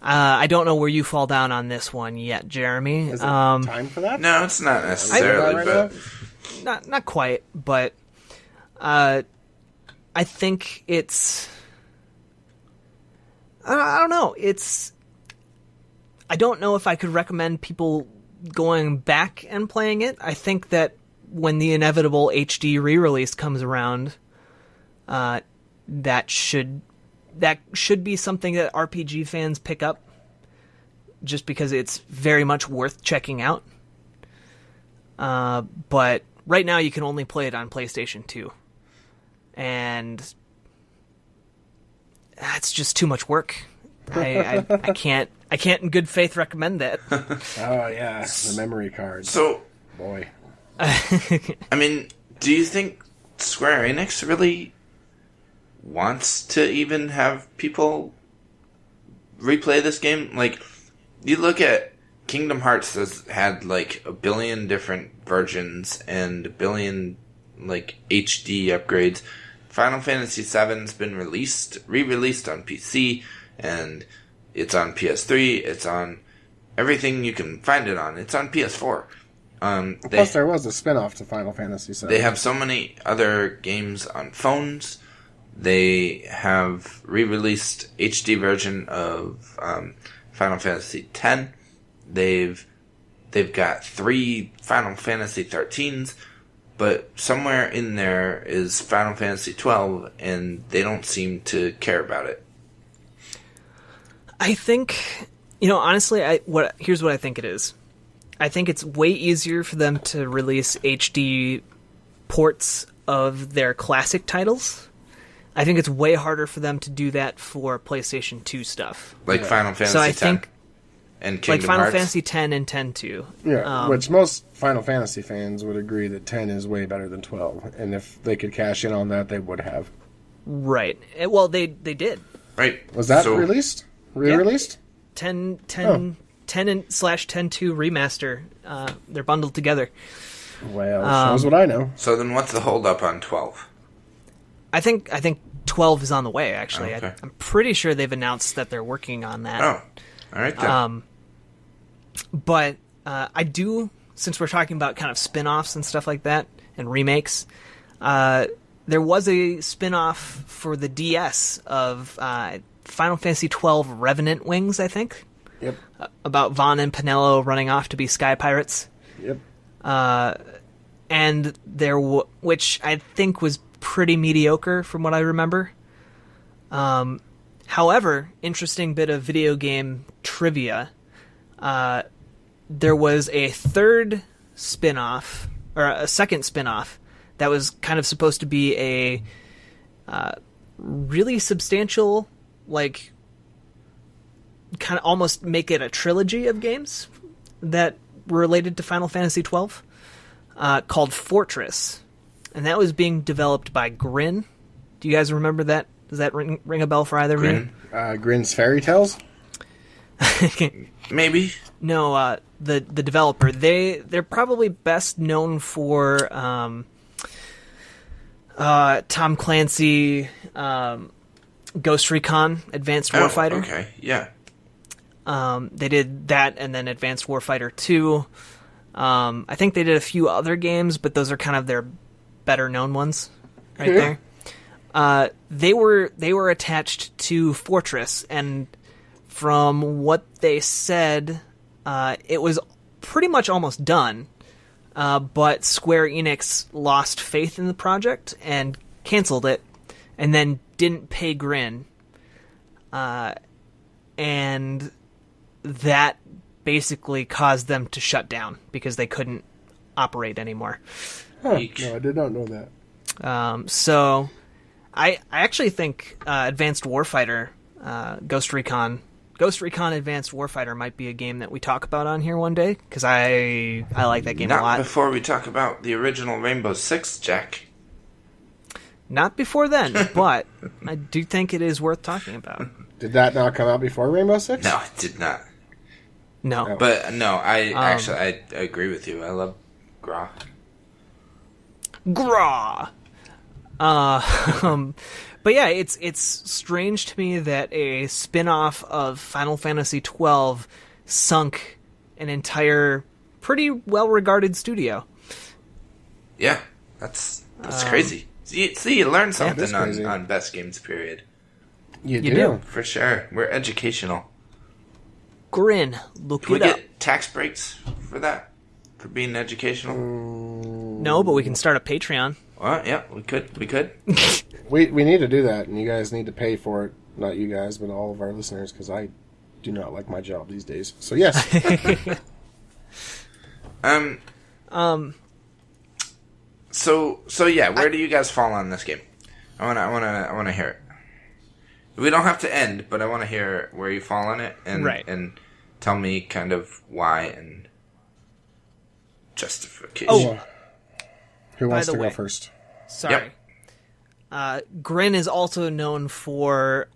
I don't know where you fall down on this one yet, Jeremy. Is it time for that? No, it's not necessarily, but... Not quite, but I think it's... I don't know. I don't know if I could recommend people going back and playing it. I think that when the inevitable HD re-release comes around, that should be something that RPG fans pick up, just because it's very much worth checking out. But right now you can only play it on PlayStation 2. And that's just too much work. I can't in good faith recommend that. Oh yeah, the memory card. So, boy. I mean, do you think Square Enix really wants to even have people replay this game? Like, you look at Kingdom Hearts has had like 1 billion different versions and 1 billion like HD upgrades. Final Fantasy VII's been re-released on PC, and it's on PS3, it's on everything you can find it on. It's on PS4. Plus there was a spin-off to Final Fantasy VII. They have so many other games on phones. They have re-released HD version of Final Fantasy X. They've got 3 Final Fantasy 13s, but somewhere in there is Final Fantasy 12, and they don't seem to care about it. I think, honestly, here's what I think it is. I think it's way easier for them to release HD ports of their classic titles. I think it's way harder for them to do that for PlayStation 2 stuff. Like Final Fantasy X and Kingdom like Final Hearts. Fantasy X and X 2. Yeah, which most Final Fantasy fans would agree that 10 is way better than 12. And if they could cash in on that, they would have. Right. Well, they did. Right. Was that released? Re-released? Yeah. 10/10/2 remaster. They're bundled together. Well, shows what I know. So then what's the holdup on 12? I think 12 is on the way, actually. Okay. I'm pretty sure they've announced that they're working on that. Oh, all right then. But I do, since we're talking about kind of spin-offs and stuff like that, and remakes, there was a spin-off for the DS of Final Fantasy XII Revenant Wings, I think. Yep. About Vaughn and Pinello running off to be sky pirates. Yep. And which I think was pretty mediocre from what I remember. However, interesting bit of video game trivia. There was a third spin-off, or a second spin-off, that was kind of supposed to be a really substantial, like, kind of almost make it a trilogy of games that were related to Final Fantasy XII, called Fortress. And that was being developed by Grin. Do you guys remember that? Does that ring a bell for either of you? Grin's Fairy Tales? Maybe. No, the developer. They're probably best known for Tom Clancy, Ghost Recon, Advanced Warfighter. Okay, yeah. They did that and then Advanced Warfighter 2. I think they did a few other games, but those are kind of their better known ones right there. They were attached to Fortress, and from what they said, it was pretty much almost done, but Square Enix lost faith in the project and canceled it, and then didn't pay Grin, and that basically caused them to shut down because they couldn't operate anymon Huh. No, I did not know that. So I actually think Advanced Warfighter, Ghost Recon Advanced Warfighter might be a game that we talk about on here one day, because I like that game a lot. Not before we talk about the original Rainbow Six, Jack. Not before then, but I do think it is worth talking about. Did that not come out before Rainbow Six? No, it did not. No. But no, I agree with you. I love Gra. But yeah, it's strange to me that a spin-off of Final Fantasy XII sunk an entire pretty well-regarded studio. Yeah, that's crazy. See, you learn something yeah, on Best Games period. You do. For sure. We're educational. Grin, look Can we it up. get tax breaks for that? For being educational? No, but we can start a Patreon. Well, yeah, we could. We need to do that, and you guys need to pay for it. Not you guys, but all of our listeners, because I do not like my job these days. So yes. So yeah, where do you guys fall on this game? I wanna hear it. We don't have to end, but I want to hear where you fall on it, and tell me kind of why and justification. Oh, who wants to go first? Sorry. Yep. Grin is also known for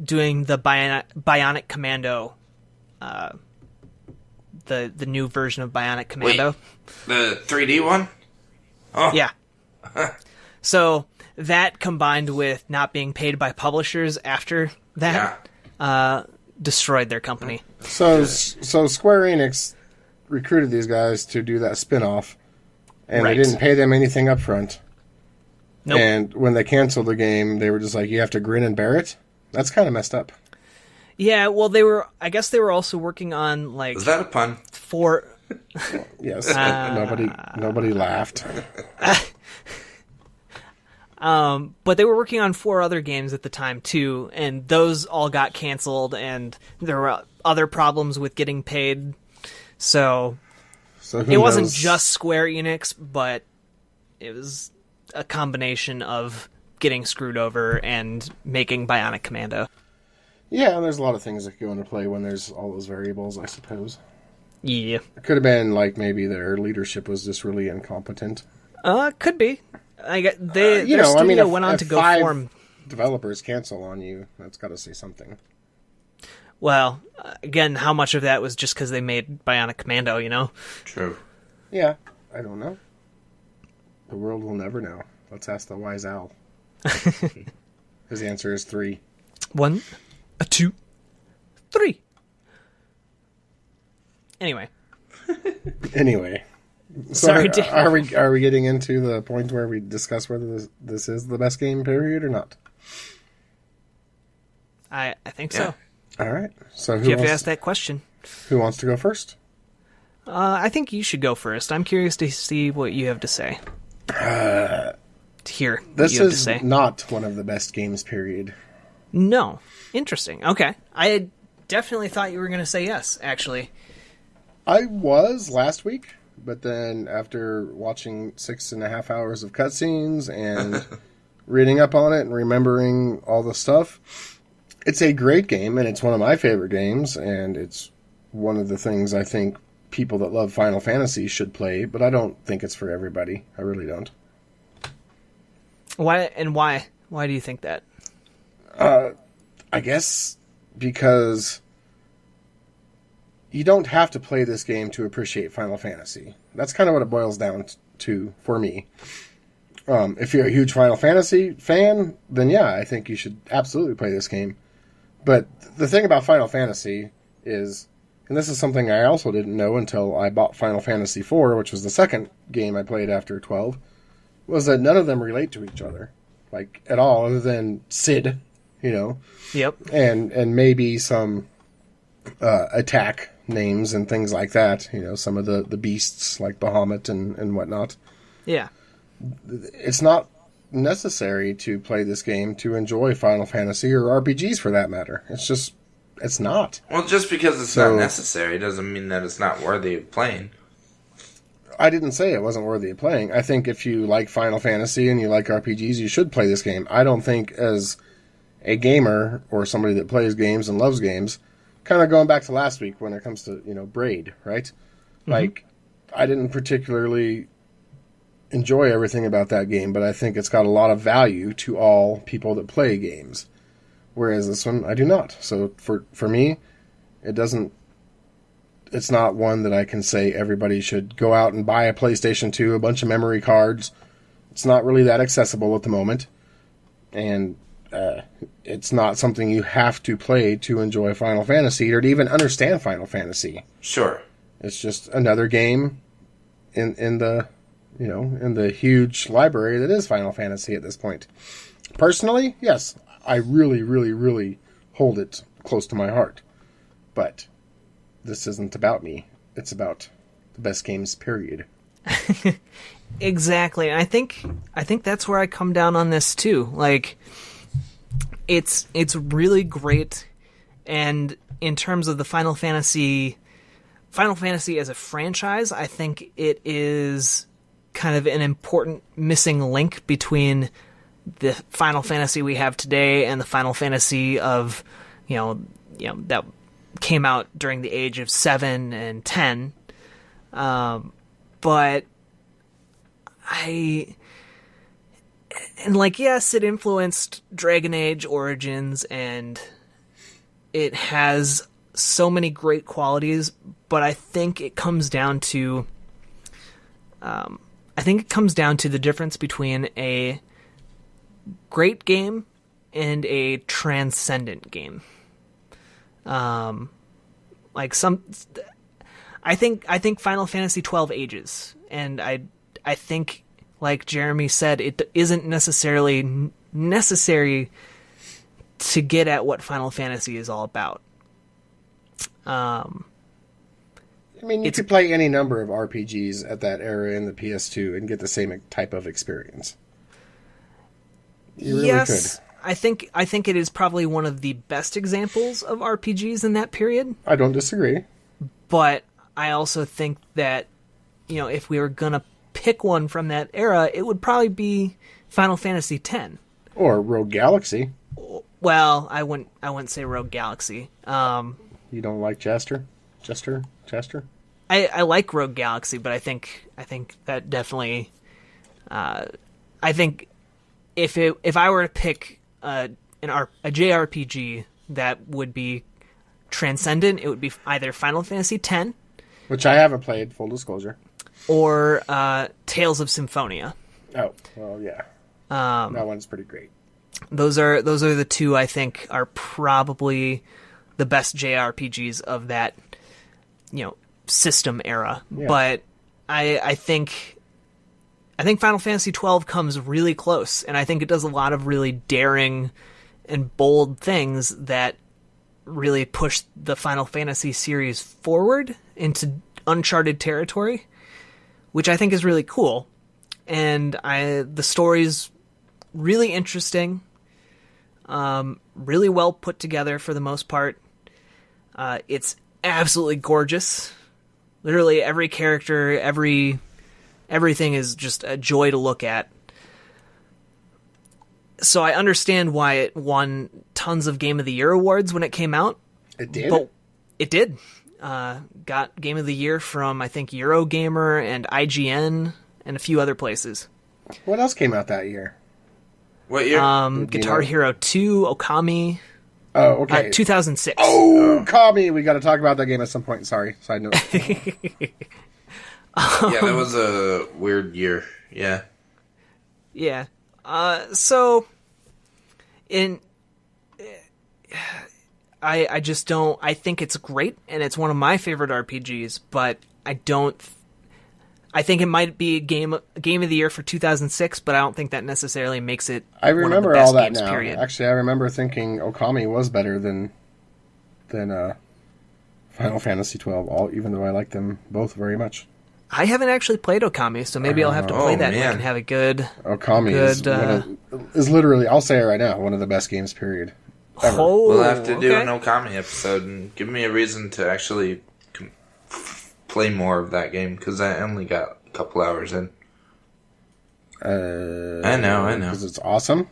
doing the Bionic Commando, the new version of Bionic Commando. Wait, the 3D one? Oh. Yeah. So that combined with not being paid by publishers after that destroyed their company. So Square Enix recruited these guys to do that spin-off, and they didn't pay them anything up front. Nope. And when they canceled the game, they were just like, you have to grin and bear it? That's kind of messed up. Yeah, well, I guess they were also working on, like... Was that a pun? Yes. Nobody laughed. But they were working on 4 other games at the time, too, and those all got canceled, and there were other problems with getting paid. So it wasn't just Square Enix, but it was a combination of getting screwed over and making Bionic Commando. Yeah, there's a lot of things that go into play when there's all those variables, I suppose. Yeah. It could have been like maybe their leadership was just really incompetent. Could be. Their studio went on to go form. Developers cancel on you. That's got to say something. Well, again, how much of that was just because they made Bionic Commando, you know? True. Yeah, I don't know. The world will never know. Let's ask the wise owl. His answer is 3. 1, 2, 3. Anyway. Anyway. So Sorry, are we getting into the point where we discuss whether this is the best game period or not? I think so. All right. So you have to ask that question. Who wants to go first? I think you should go first. I'm curious to see what you have to say. To hear what this you have is to say. Not one of the best games period. No. Interesting. Okay. I definitely thought you were going to say yes, actually. I was last week, but then after watching 6.5 hours of cutscenes and reading up on it and remembering all the stuff, it's a great game, and it's one of my favorite games, and it's one of the things I think people that love Final Fantasy should play, but I don't think it's for everybody. I really don't. Why? And why? Why do you think that? I guess because you don't have to play this game to appreciate Final Fantasy. That's kind of what it boils down to for me. If you're a huge Final Fantasy fan, then yeah, I think you should absolutely play this game. But the thing about Final Fantasy is, and this is something I also didn't know until I bought Final Fantasy IV, which was the second game I played after 12, was that none of them relate to each other, like, at all, other than Cid, you know? Yep. And maybe some attack names and things like that, you know, some of the beasts like Bahamut and whatnot. Yeah. It's not necessary to play this game to enjoy Final Fantasy or RPGs for that matter. It's not. Well, just because it's not necessary doesn't mean that it's not worthy of playing. I didn't say it wasn't worthy of playing. I think if you like Final Fantasy and you like RPGs, you should play this game. I don't think as a gamer or somebody that plays games and loves games, kind of going back to last week when it comes to, you know, Braid, right? Mm-hmm. Like, I didn't particularly enjoy everything about that game, but I think it's got a lot of value to all people that play games. Whereas this one, I do not. So for me, it's not one that I can say everybody should go out and buy a PlayStation 2, a bunch of memory cards. It's not really that accessible at the moment. And it's not something you have to play to enjoy Final Fantasy or to even understand Final Fantasy. Sure. It's just another game in the, you know, in the huge library that is Final Fantasy at this point. Personally, yes, I really, really, really hold it close to my heart. But this isn't about me. It's about the best games, period. Exactly. And I think that's where I come down on this too. Like, it's really great, and in terms of the Final Fantasy as a franchise, I think it is kind of an important missing link between the Final Fantasy we have today and the Final Fantasy of, you know that came out during the age of 7 and 10. But yes, it influenced Dragon Age Origins, and it has so many great qualities, but I think it comes down to the difference between a great game and a transcendent game. I think Final Fantasy XII ages, and I think, like Jeremy said, it isn't necessarily necessary to get at what Final Fantasy is all about. I mean, you could play any number of RPGs at that era in the PS2 and get the same type of experience. You really could. I think it is probably one of the best examples of RPGs in that period. I don't disagree. But I also think that, you know, if we were going to pick one from that era, it would probably be Final Fantasy X. Or Rogue Galaxy. Well, I wouldn't say Rogue Galaxy. You don't like Chester? I like Rogue Galaxy, but I think that definitely. I think if I were to pick a JRPG that would be transcendent, it would be either Final Fantasy X, which I haven't played, full disclosure, or Tales of Symphonia. Oh, well, yeah. That one's pretty great. Those are the two I think are probably the best JRPGs of that, you know, system era. Yeah. But I think Final Fantasy XII comes really close, and I think it does a lot of really daring and bold things that really push the Final Fantasy series forward into uncharted territory, which I think is really cool. And the story's really interesting, really well put together for the most part. It's absolutely gorgeous. Literally every character, everything is just a joy to look at. So I understand why it won tons of Game of the Year awards when it came out. It did? But it did. Got Game of the Year from, I think, Eurogamer and IGN and a few other places. What else came out that year? What year? Guitar Hero 2, Okami. Oh, okay. 2006. Oh, Okami! We got to talk about that game at some point. Sorry. Side note. Yeah, that was a weird year. Yeah. Yeah. So, I just don't. I think it's great, and it's one of my favorite RPGs. But I don't. I think it might be game of the year for 2006, but I don't think that necessarily makes it. I remember one of the best all that games, now. Period. Actually, I remember thinking Okami was better than Final Fantasy XII. Even though I like them both very much. I haven't actually played Okami, so maybe I'll have to play that and I can have a good... Okami is literally, I'll say it right now, one of the best games, period. Ever. Oh, we'll have to do an Okami episode and give me a reason to actually play more of that game, because I only got a couple hours in. I know. Because it's awesome.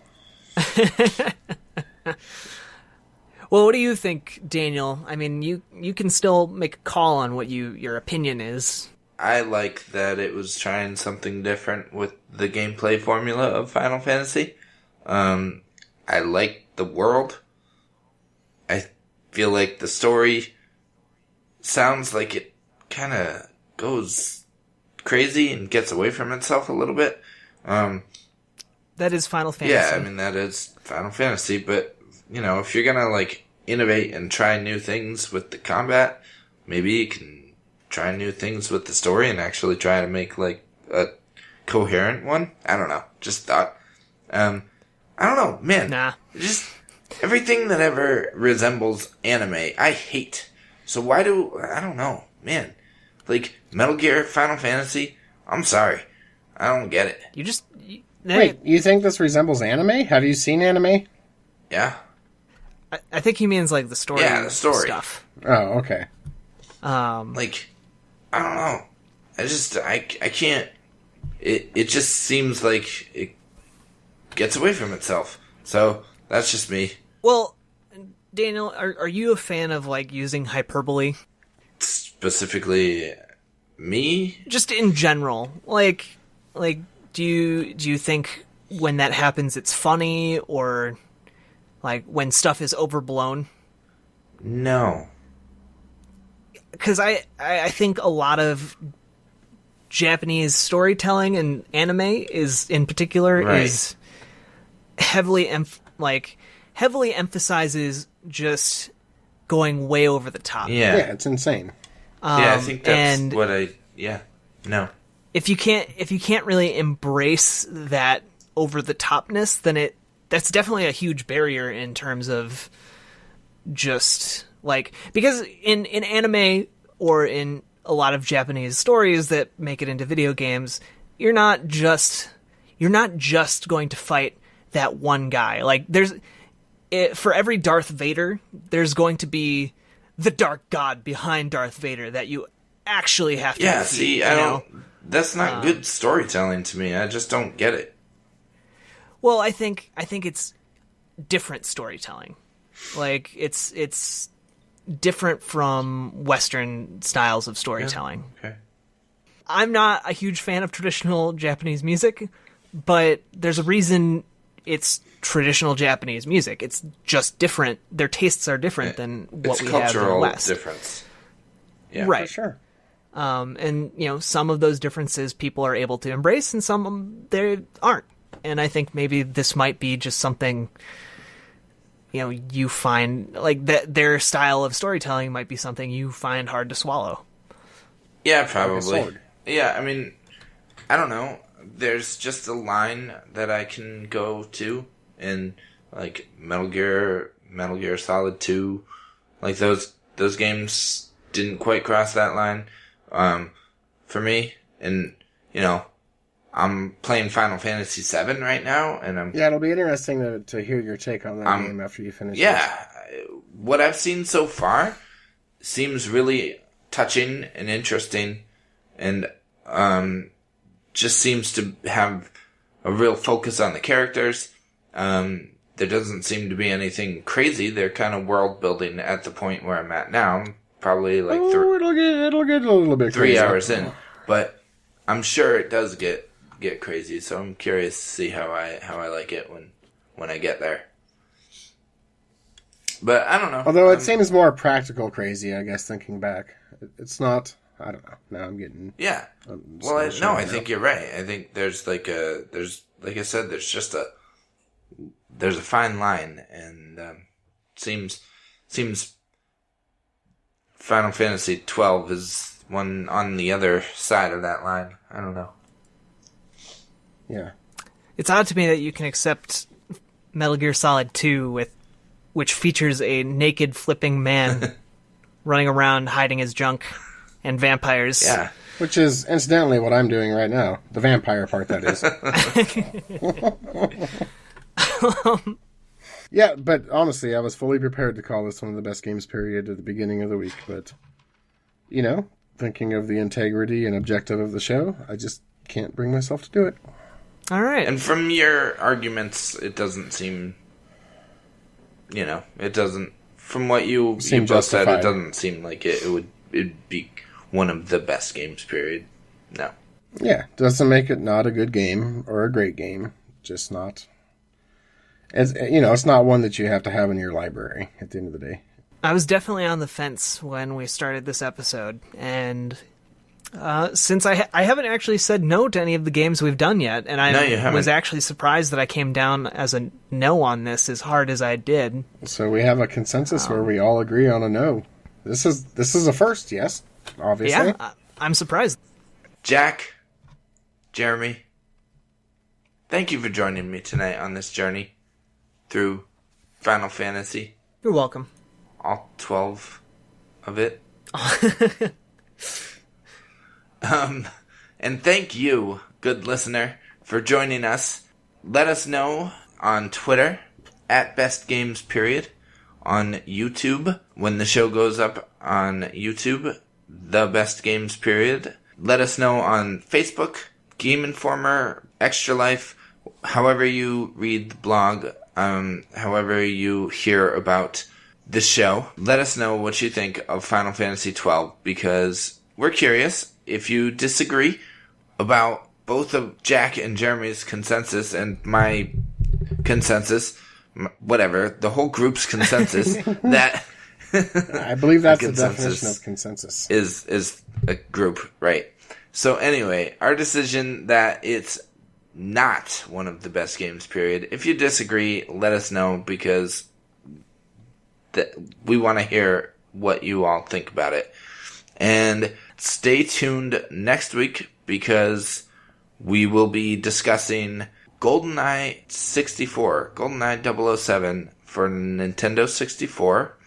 Well, what do you think, Daniel? I mean, you can still make a call on what your opinion is. I like that it was trying something different with the gameplay formula of Final Fantasy. I like the world. I feel like the story sounds like it kind of goes crazy and gets away from itself a little bit. That is Final Fantasy. Yeah, I mean, that is Final Fantasy, but, if you're gonna, innovate and try new things with the combat, maybe you can try new things with the story and actually try to make, a coherent one. I don't know. Just thought. I don't know, man. Nah. Just everything that ever resembles anime, I hate. So I don't know, man. Metal Gear, Final Fantasy, I'm sorry. I don't get it. Wait, you think this resembles anime? Have you seen anime? Yeah. I think he means, the story. Yeah, the story stuff. Oh, okay. I don't know. I can't. It just seems like it gets away from itself. So that's just me. Well, Daniel, are you a fan of using hyperbole? Specifically, me? Just in general, do you think when that happens it's funny, or when stuff is overblown? No. Because I think a lot of Japanese storytelling and anime is heavily emphasizes just going way over the top. Yeah, it's insane. I think that's no. If you can't really embrace that over the topness, then that's definitely a huge barrier in terms of just because in anime or in a lot of Japanese stories that make it into video games, you're not just going to fight that one guy. For every Darth Vader, there's going to be the Dark God behind Darth Vader that you actually have to defeat, see, I don't. That's not good storytelling to me. I just don't get it. Well, I think it's different storytelling. It's different from Western styles of storytelling. Yeah. Okay. I'm not a huge fan of traditional Japanese music, but there's a reason it's traditional Japanese music. It's just different. Their tastes are different than what we have in the West. It's cultural difference. Yeah, right. For sure. And some of those differences people are able to embrace, and some they aren't. And I think maybe this might be just something you find that their style of storytelling might be something you find hard to swallow. Yeah, probably. Like a sword. Yeah, I mean, I don't know. There's just a line that I can go to in like Metal Gear Solid 2. Like those games didn't quite cross that line for me. And you know, I'm playing Final Fantasy VII right now, and it'll be interesting to hear your take on that game after you finish. Yeah, what I've seen so far seems really touching and interesting, and just seems to have a real focus on the characters. There doesn't seem to be anything crazy. They're kind of world building at the point where I'm at now. Probably like it'll get a little bit 3 crazy. hours in, but I'm sure it does get crazy. So I'm curious to see how I like it when I get there. But I don't know. Although it seems more practical crazy, I guess, thinking back. It's not... I don't know. Now I'm getting... Yeah. I think you're right. I think there's like I said, there's a fine line, and seems Final Fantasy XII is one on the other side of that line. I don't know. Yeah. It's odd to me that you can accept Metal Gear Solid 2 which features a naked flipping man running around hiding his junk and vampires. Yeah. Which is, incidentally, what I'm doing right now. The vampire part, that is. Yeah, but honestly, I was fully prepared to call this one of the best games, period, at the beginning of the week. But, you know, thinking of the integrity and objective of the show, I just can't bring myself to do it. All right. And from your arguments, it doesn't seem... You know, it doesn't... From what you both said, it doesn't seem like it'd be one of the best games, period. No. Yeah, doesn't make it not a good game or a great game. Just not... It's not one that you have to have in your library at the end of the day. I was definitely on the fence when we started this episode, and since I haven't actually said no to any of the games we've done yet, and I was actually surprised that I came down as a no on this as hard as I did. So we have a consensus where we all agree on a no. This is a first, yes, obviously. Yeah, I'm surprised. Jack, Jeremy, thank you for joining me tonight on this journey through Final Fantasy. You're welcome. All 12 of it. And thank you, good listener, for joining us. Let us know on Twitter, @BestGamesPeriod, on YouTube, when the show goes up on YouTube, The Best Games Period. Let us know on Facebook, Game Informer, Extra Life, however you read the blog, however you hear about the show. Let us know what you think of Final Fantasy XII, because we're curious. If you disagree about both of Jack and Jeremy's consensus and my consensus, whatever, the whole group's consensus, that... I believe that's the definition of consensus. Is a group, right? So anyway, our decision that it's not one of the best games, period. If you disagree, let us know, because we want to hear what you all think about it. And stay tuned next week, because we will be discussing GoldenEye 64, GoldenEye 007 for Nintendo 64,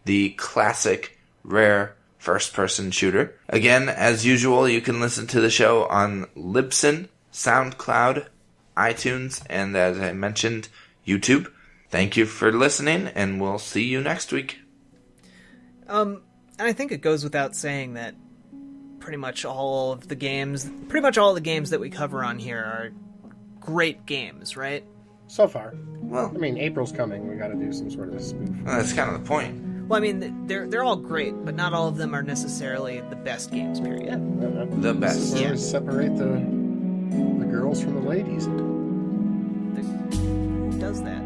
the classic, rare first-person shooter. Again, as usual, you can listen to the show on Libsyn, SoundCloud, iTunes, and as I mentioned, YouTube. Thank you for listening, and we'll see you next week. And I think it goes without saying that pretty much all the games that we cover on here are great games, right? So far. Well, I mean, April's coming. We got to do some sort of spoof. Well, that's kind of the point. Well, I mean, they're all great, but not all of them are necessarily the best games, period. Yeah, the best. Where we separate the girls from the ladies. Who does that?